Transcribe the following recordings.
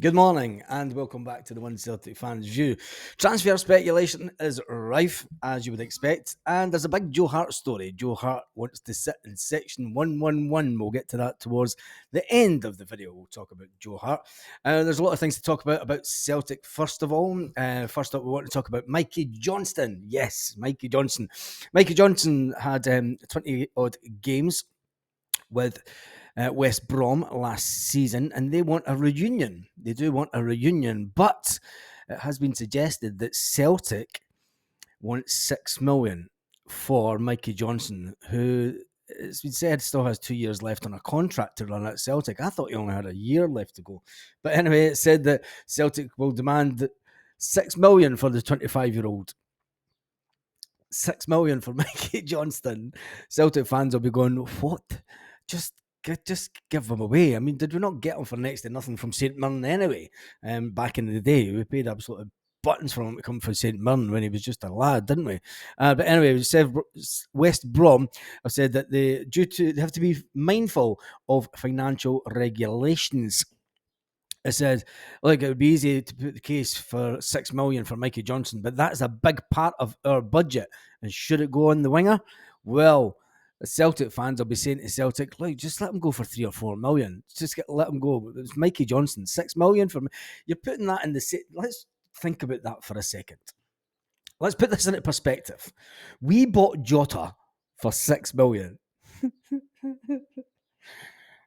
Good morning and welcome back to the One Celtic Fans View. Transfer speculation is rife, as you would expect, and there's a big Joe Hart story. Joe Hart wants to sit in section 111. We'll get to that towards the end of the video. We'll talk about Joe Hart. There's a lot of things to talk about Celtic, first of all. First up, we want to talk about Mikey Johnston. Yes, Mikey Johnson. Mikey Johnson had 20 odd games with West Brom last season, and they want a reunion. They do want a reunion, but it has been suggested that Celtic want 6 million for Mikey Johnson, who it's been said still has 2 years left on a contract to run at Celtic. I thought he only had a year left to go, but anyway, it said that Celtic will demand 6 million for the 25-year-old. 6 million for Mikey Johnston. Celtic fans will be going, what? Just give him away. I mean, did we not get him for next to nothing from St Mirren anyway? Back in the day, we paid absolute buttons for him to come from St Mirren when he was just a lad, didn't we? But anyway, we said West Brom have said that they have to be mindful of financial regulations. It says, look, it would be easy to put the case for 6 million for Mikey Johnson, but that's a big part of our budget. And should it go on the winger? Well, the Celtic fans will be saying to Celtic, look, just let him go for 3 or 4 million. Let him go. It's Mikey Johnson, 6 million for me. You're putting that in the. Let's think about that for a second. Let's put this into perspective. We bought Jota for 6 million.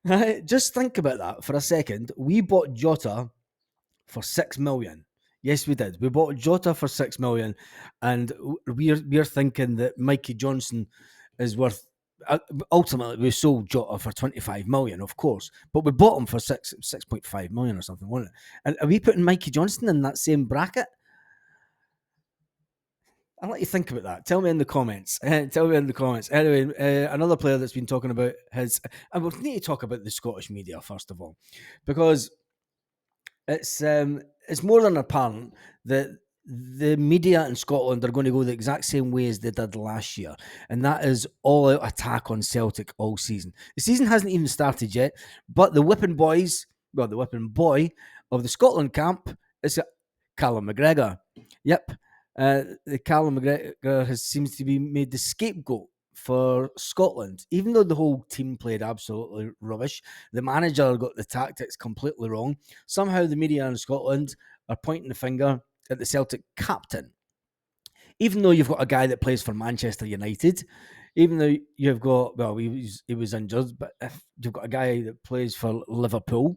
Right? Just think about that for a second. We bought Jota for 6 million. Yes, we did. We bought Jota for 6 million, and we're thinking that Mikey Johnson is worth. Ultimately, we sold Jota for 25 million, of course, but we bought him for 6.5 million or something, wasn't it? And are we putting Mikey Johnson in that same bracket? I'll let you think about that. Tell me in the comments. Anyway, another player that's been talking about his. I will need to talk about the Scottish media first of all, because it's more than apparent that the media in Scotland are going to go the exact same way as they did last year, and that is all-out attack on Celtic all season. The season hasn't even started yet, but the whipping boy of the Scotland camp is Callum McGregor. Yep, the Callum McGregor seems to be made the scapegoat for Scotland, even though the whole team played absolutely rubbish. The manager got the tactics completely wrong. Somehow the media in Scotland are pointing the finger at the Celtic captain, even though you've got a guy that plays for Manchester United. Even though you've got, well, he was injured, but if you've got a guy that plays for Liverpool,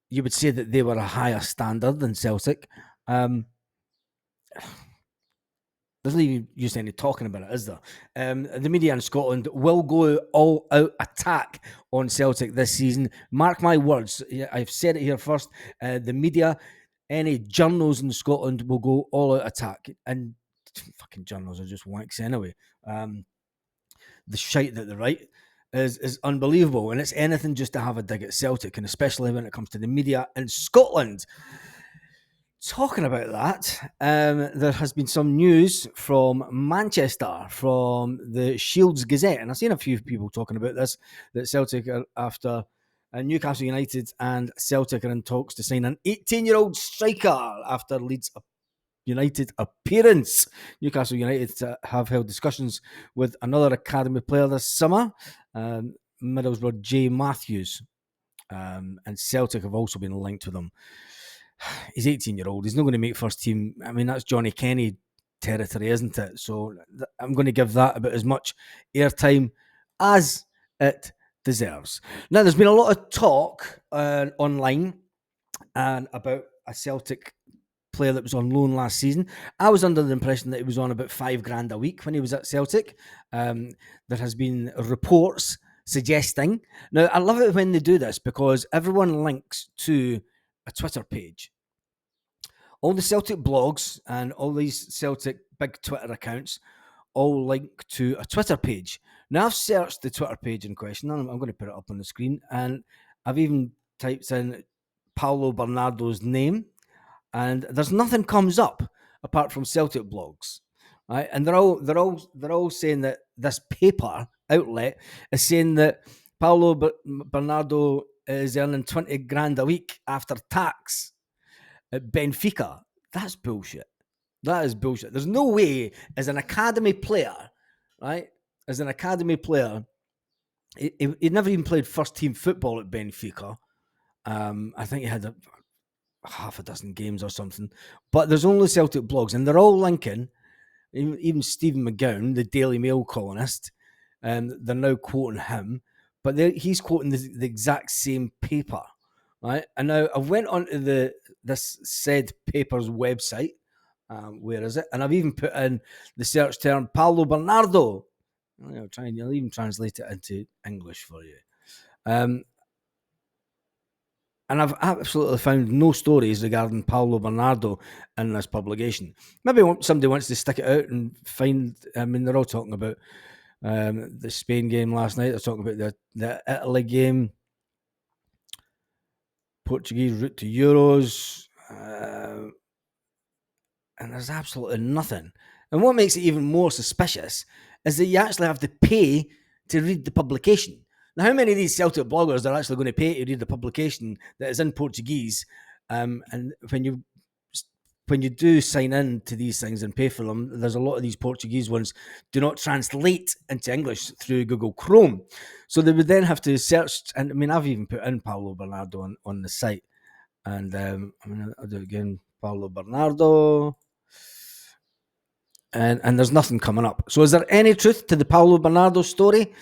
you would say that they were a higher standard than Celtic. There's no use any talking about it, is there? The media in Scotland will go all-out attack on Celtic this season. Mark my words. I've said it here first. The media, any journals in Scotland will go all-out attack. And fucking journals are just wanks anyway. The shite that they write is unbelievable. And it's anything just to have a dig at Celtic, and especially when it comes to the media in Scotland. Talking about that, there has been some news from Manchester, from the Shields Gazette, and I've seen a few people talking about this, that Celtic are after Newcastle United and Celtic are in talks to sign an 18-year-old striker after Leeds United appearance. Newcastle United have held discussions with another academy player this summer, Middlesbrough Jay Matthews, and Celtic have also been linked with him. He's 18-year-old. He's not going to make first team. I mean, that's Johnny Kenny territory, isn't it? So I'm going to give that about as much airtime as it deserves. Now, there's been a lot of talk online and about a Celtic player that was on loan last season. I was under the impression that he was on about $5,000 a week when he was at Celtic. There has been reports suggesting. Now, I love it when they do this because everyone links to a Twitter page. All the Celtic blogs and all these Celtic big Twitter accounts all link to a Twitter page. Now, I've searched the Twitter page in question, and I'm going to put it up on the screen, and I've even typed in Paulo Bernardo's name, and there's nothing comes up apart from Celtic blogs, right? And they're all saying that this paper outlet is saying that Paulo Bernardo is earning $20,000 a week after tax. at Benfica. That's bullshit. That is bullshit. There's no way, as an academy player, right? As an academy player, he never even played first team football at Benfica. I think he had half a dozen games or something. But there's only Celtic blogs, and they're all linking. Even Stephen McGowan, the Daily Mail columnist, and they're now quoting him, but he's quoting the exact same paper, right? And now I went onto this said paper's website. Where is it? And I've even put in the search term Paulo Bernardo. I'll even translate it into English for you. And I've absolutely found no stories regarding Paulo Bernardo in this publication. Maybe somebody wants to stick it out and find. I mean, they're all talking about the Spain game last night. They're talking about the Italy game, Portuguese route to Euros, and there's absolutely nothing. And what makes it even more suspicious is that you actually have to pay to read the publication. Now, how many of these Celtic bloggers are actually going to pay to read the publication that is in Portuguese? And when you do sign in to these things and pay for them, there's a lot of these Portuguese ones do not translate into English through Google Chrome. So they would then have to search. And I mean, I've even put in Paulo Bernardo on the site. And I'll do it again. Paulo Bernardo. And there's nothing coming up. So is there any truth to the Paulo Bernardo story?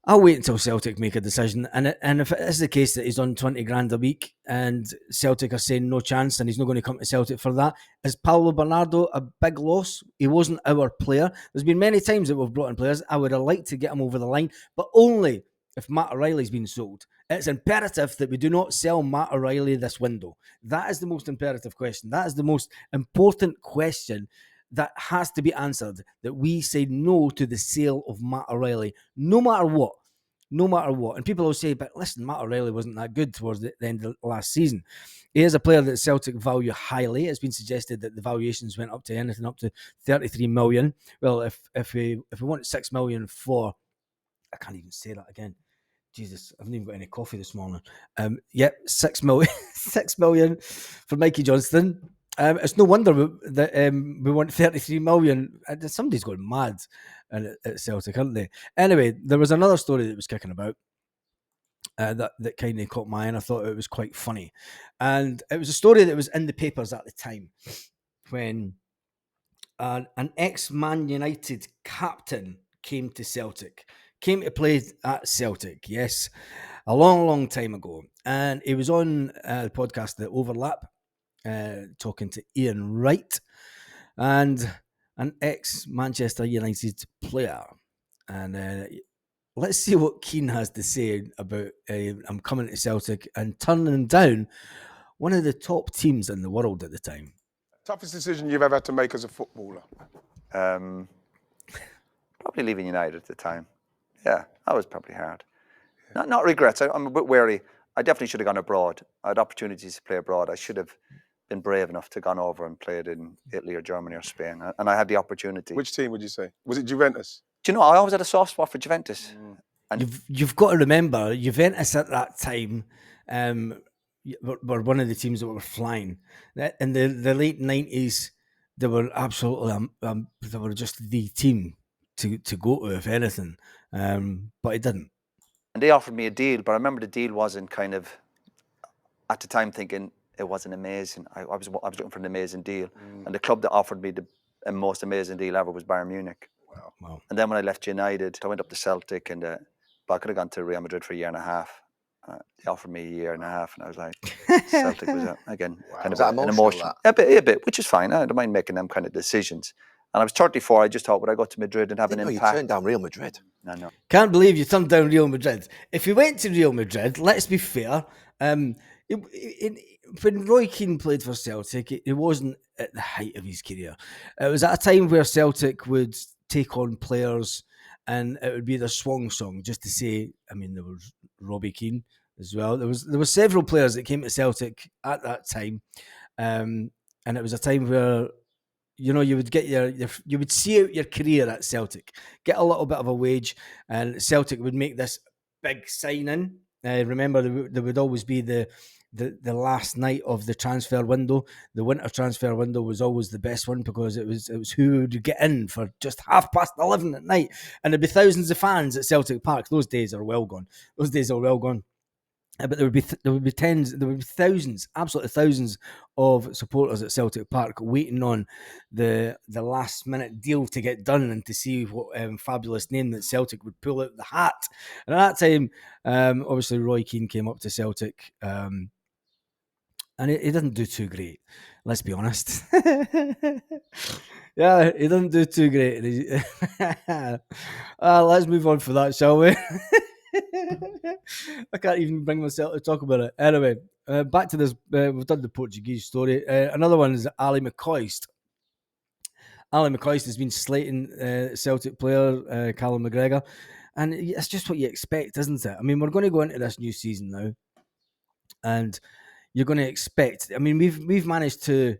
I'll wait until Celtic make a decision. And if it is the case that he's on 20 grand a week and Celtic are saying no chance and he's not going to come to Celtic for that, is Paulo Bernardo a big loss? He wasn't our player. There's been many times that we've brought in players. I would have liked to get him over the line, but only if Matt O'Reilly's been sold. It's imperative that we do not sell Matt O'Reilly this window. That is the most imperative question. That is the most important question that has to be answered, that we say no to the sale of Matt O'Reilly, no matter what. No matter what. And people will say, but listen, Matt O'Reilly wasn't that good towards the end of last season. He is a player that Celtic value highly. It's been suggested that the valuations went up to anything up to 33 million. Well, if we want 6 million for, I can't even say that again. Jesus, I haven't even got any coffee this morning. 6 million, 6 million for Mikey Johnston. It's no wonder that we want 33 million. Somebody's going mad at Celtic, aren't they? Anyway, there was another story that was kicking about that kind of caught my eye, and I thought it was quite funny. And it was a story that was in the papers at the time when an ex-Man United captain came to Celtic, came to play at Celtic, yes, a long, long time ago. And he was on the podcast, The Overlap, talking to Ian Wright, and an ex-Manchester United player. And let's see what Keane has to say about I'm coming to Celtic and turning down one of the top teams in the world at the time. Toughest decision you've ever had to make as a footballer? Probably leaving United at the time. Yeah, that was probably hard. Yeah. Not regrets. I'm a bit wary. I definitely should have gone abroad. I had opportunities to play abroad. I should have been brave enough to gone over and played in Italy or Germany or Spain. And I had the opportunity. Which team would you say? Was it Juventus? Do you know, I always had a soft spot for Juventus. And you've got to remember, Juventus at that time were one of the teams that were flying. In the late 90s, they were absolutely, they were just the team to go to, if anything. But it didn't. And they offered me a deal, but I remember the deal wasn't kind of, at the time thinking it wasn't amazing. I was looking for an amazing deal. And the club that offered me the most amazing deal ever was Bayern Munich. Wow. And then when I left United, I went up to Celtic, and but I could have gone to Real Madrid for a year and a half. They offered me a year and a half, and I was like, Celtic was again kind of an emotion. A bit, which is fine. I don't mind making them kind of decisions. And I was 34. I just thought, would I go to Madrid and have an impact? You turned down Real Madrid. No. Can't believe you turned down Real Madrid. If you went to Real Madrid, let's be fair. When Roy Keane played for Celtic, it wasn't at the height of his career. It was at a time where Celtic would take on players, and it would be their swan song just to say. I mean, there was Robbie Keane as well. There were several players that came to Celtic at that time, and it was a time where, you know, you would get you would see out your career at Celtic, get a little bit of a wage, and Celtic would make this big signing. Remember, there would always be the the last night of the transfer window. The winter transfer window was always the best one because it was who would get in for just 11:30 at night, and there'd be thousands of fans at Celtic Park. Those days are well gone. But there would be thousands, absolutely thousands of supporters at Celtic Park waiting on the last minute deal to get done and to see what fabulous name that Celtic would pull out the hat. And at that time, obviously Roy Keane came up to Celtic, and he doesn't do too great. Let's be honest. Yeah, he doesn't do too great. Let's move on for that, shall we? I can't even bring myself to talk about it. Anyway, back to this. We've done the Portuguese story. Another one is Ali McCoist. Ali McCoist has been slating Celtic player Callum McGregor, and it's just what you expect, isn't it? I mean, we're going to go into this new season now, and you're going to expect. I mean, we've managed to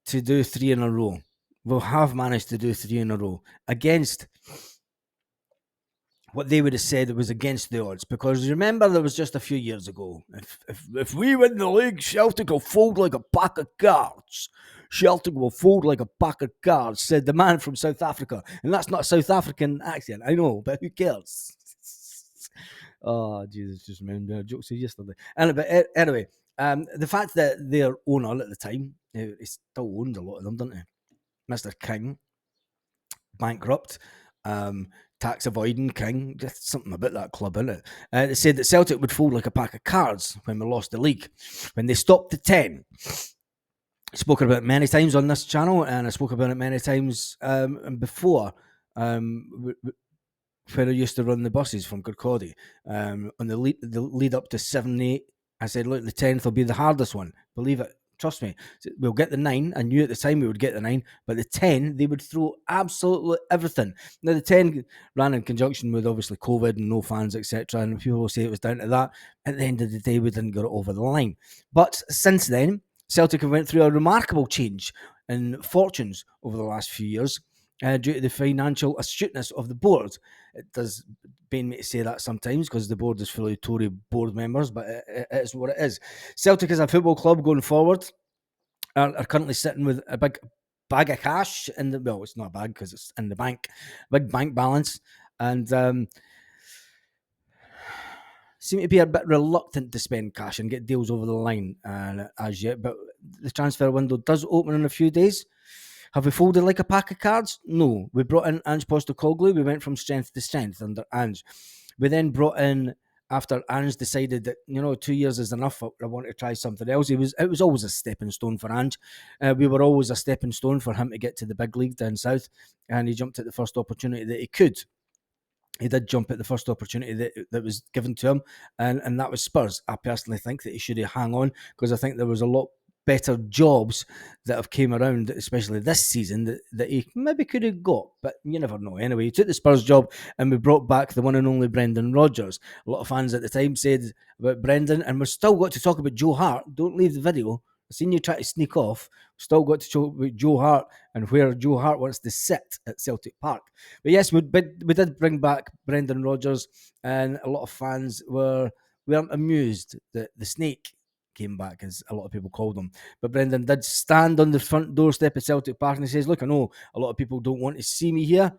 do 3 in a row. We have managed to do 3 in a row against what they would have said it was against the odds, because remember there was just a few years ago, if we win the league, Celtic will fold like a pack of cards. Celtic will fold like a pack of cards, said the man from South Africa. And that's not a South African accent, I know, but who cares? Oh, Jesus, just remember a joke yesterday. Anyway, the fact that their owner at the time, he still owned a lot of them, doesn't he? Mr. King, bankrupt, tax avoiding King, just something about that club, isn't it? They said that Celtic would fold like a pack of cards when we lost the league, when they stopped the 10. Spoken about it many times on this channel, and I spoke about it many times before, when I used to run the buses from Kirkcaldy, on the lead up to 7-8. I said, look, the 10th will be the hardest one. Believe it. Trust me, we'll get the 9. I knew at the time we would get the 9, but the 10, they would throw absolutely everything. Now, the 10 ran in conjunction with obviously COVID and no fans, etc. And people will say it was down to that. At the end of the day, we didn't get it over the line. But since then, Celtic have went through a remarkable change in fortunes over the last few years due to the financial astuteness of the board. It does pain me to say that sometimes because the board is full of Tory board members, but it is what it is. Celtic as a football club going forward are currently sitting with a big bag of cash in the, well, it's not a bag because it's in the bank, big bank balance, and seem to be a bit reluctant to spend cash and get deals over the line as yet. But the transfer window does open in a few days. Have we folded like a pack of cards? No. We brought in Ange Postecoglou. We went from strength to strength under Ange. We then brought in, after Ange decided that, 2 years is enough, I want to try something else. It was always a stepping stone for Ange. We were always a stepping stone for him to get to the big league down south, and he jumped at the first opportunity that he could. He did jump at the first opportunity that was given to him, and that was Spurs. I personally think that he should have hung on, because I think there was a lot better jobs that have came around, especially this season, that he maybe could have got, but you never know. Anyway, he took the Spurs job, and we brought back the one and only Brendan Rodgers. A lot of fans at the time said about Brendan, and we've still got to talk about Joe Hart. Don't leave the video. I've seen you try to sneak off. Still got to talk about Joe Hart and where Joe Hart wants to sit at Celtic Park. But yes, we did bring back Brendan Rodgers, and a lot of fans weren't amused that the snake came back, as a lot of people called him. But Brendan did stand on the front doorstep at Celtic Park, and he says, look, I know a lot of people don't want to see me here.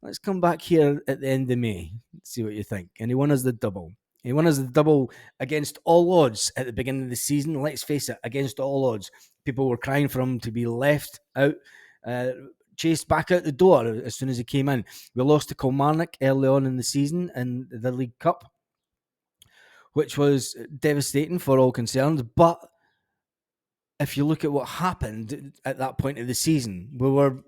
Let's come back here at the end of May. See what you think. And he won us the double. He won us the double against all odds at the beginning of the season. Let's face it, against all odds. People were crying for him to be left out, chased back out the door as soon as he came in. We lost to Kilmarnock early on in the season in the League Cup, which was devastating for all concerned. But if you look at what happened at that point of the season, we were.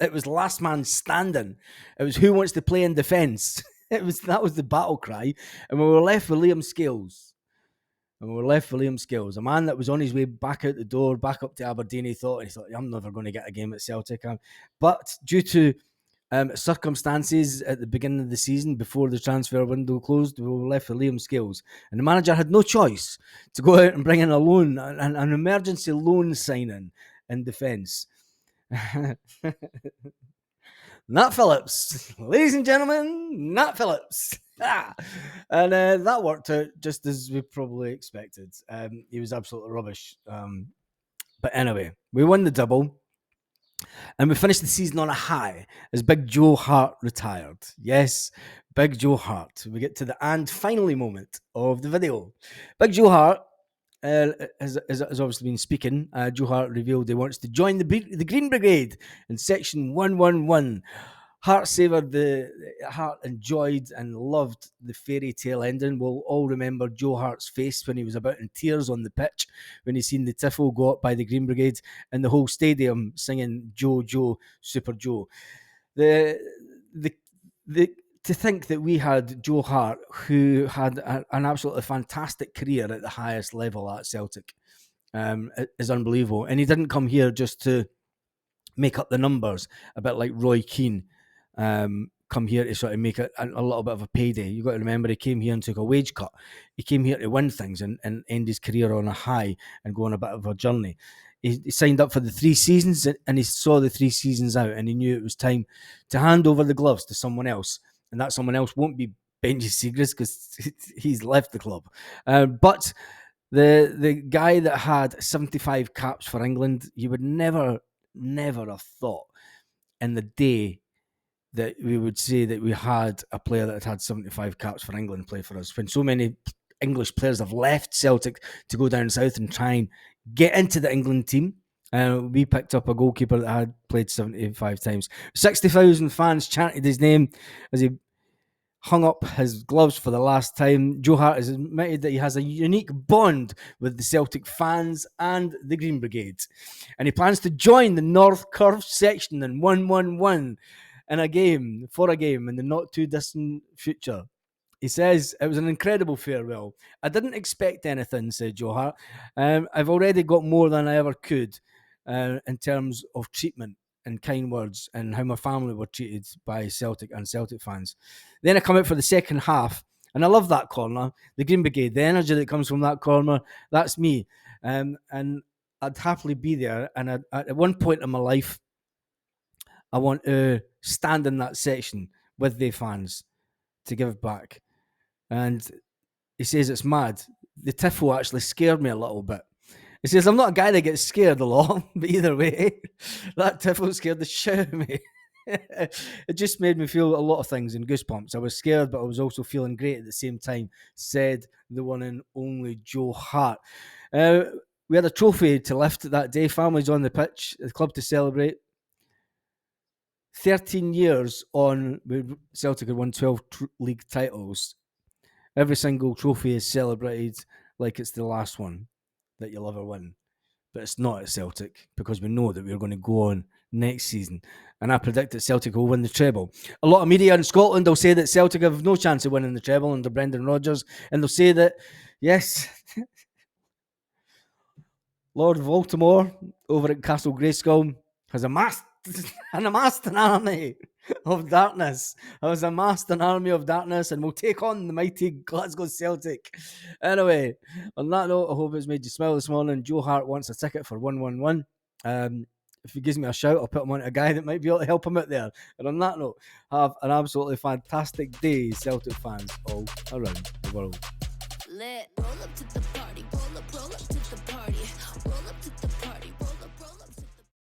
It was last man standing. It was who wants to play in defence. That was the battle cry, and we were left with Liam Scales. A man that was on his way back out the door, back up to Aberdeen. He thought, I'm never going to get a game at Celtic. But due to circumstances at the beginning of the season, before the transfer window closed, we were left with Liam Scales. And the manager had no choice to go out and bring in a loan, an emergency loan signing in defence. Nat Phillips. Ladies and gentlemen, Nat Phillips. And that worked out just as we probably expected. He was absolutely rubbish. But anyway, we won the double. And we finished the season on a high as Big Joe Hart retired. Yes, Big Joe Hart. We get to the and finally moment of the video. Big Joe Hart has obviously been speaking. Joe Hart revealed he wants to join the Green Brigade in Section 111. Hart enjoyed and loved the fairy tale ending. We'll all remember Joe Hart's face when he was about in tears on the pitch when he seen the tifo go up by the Green Brigade and the whole stadium singing Joe, Joe, Super Joe. The the the To think that we had Joe Hart, who had an absolutely fantastic career at the highest level at Celtic, is unbelievable. And he didn't come here just to make up the numbers, a bit like Roy Keane. Come here to sort of make a little bit of a payday. You've got to remember he came here and took a wage cut. He came here to win things and end his career on a high and go on a bit of a journey. He signed up for the 3 seasons and he saw the 3 seasons out and he knew it was time to hand over the gloves to someone else. And that someone else won't be Benji Siegrist because he's left the club. But the guy that had 75 caps for England, you would never have thought in the day that we would say that we had a player that had 75 caps for England play for us when so many English players have left Celtic to go down south and try and get into the England team. We picked up a goalkeeper that had played 75 times. 60,000 fans chanted his name as he hung up his gloves for the last time. Joe Hart has admitted that he has a unique bond with the Celtic fans and the Green Brigade. And he plans to join the North Curve section in 111 in a game in the not too distant future. He says, it was an incredible farewell. I didn't expect anything, said Joe Hart. I've already got more than I ever could in terms of treatment and kind words and how my family were treated by Celtic and Celtic fans. Then I come out for the second half, and I love that corner, the Green Brigade, the energy that comes from that corner, that's me. And I'd happily be there. And at one point in my life, I want to stand in that section with the fans to give back. And he says it's mad. The tifo actually scared me a little bit. He says, I'm not a guy that gets scared a lot, but either way, that tifo scared the shit out of me. It just made me feel a lot of things in goosebumps. I was scared, but I was also feeling great at the same time, said the one and only Joe Hart. We had a trophy to lift that day. Families on the pitch, the club to celebrate. 13 years on, Celtic had won 12 league titles. Every single trophy is celebrated like it's the last one that you'll ever win. But it's not at Celtic because we know that we're going to go on next season. And I predict that Celtic will win the treble. A lot of media in Scotland will say that Celtic have no chance of winning the treble under Brendan Rodgers. And they'll say that, yes, Lord Voldemort over at Castle Grayskull has amassed an army of darkness. Has amassed an army of darkness and will take on the mighty Glasgow Celtic. Anyway, on that note, I hope it's made you smile this morning. Joe Hart wants a ticket for 111. If he gives me a shout, I'll put him on a guy that might be able to help him out there. And on that note, have an absolutely fantastic day, Celtic fans all around the world. Lit. Roll up to the party, roll up to the party, roll up to the party, roll up.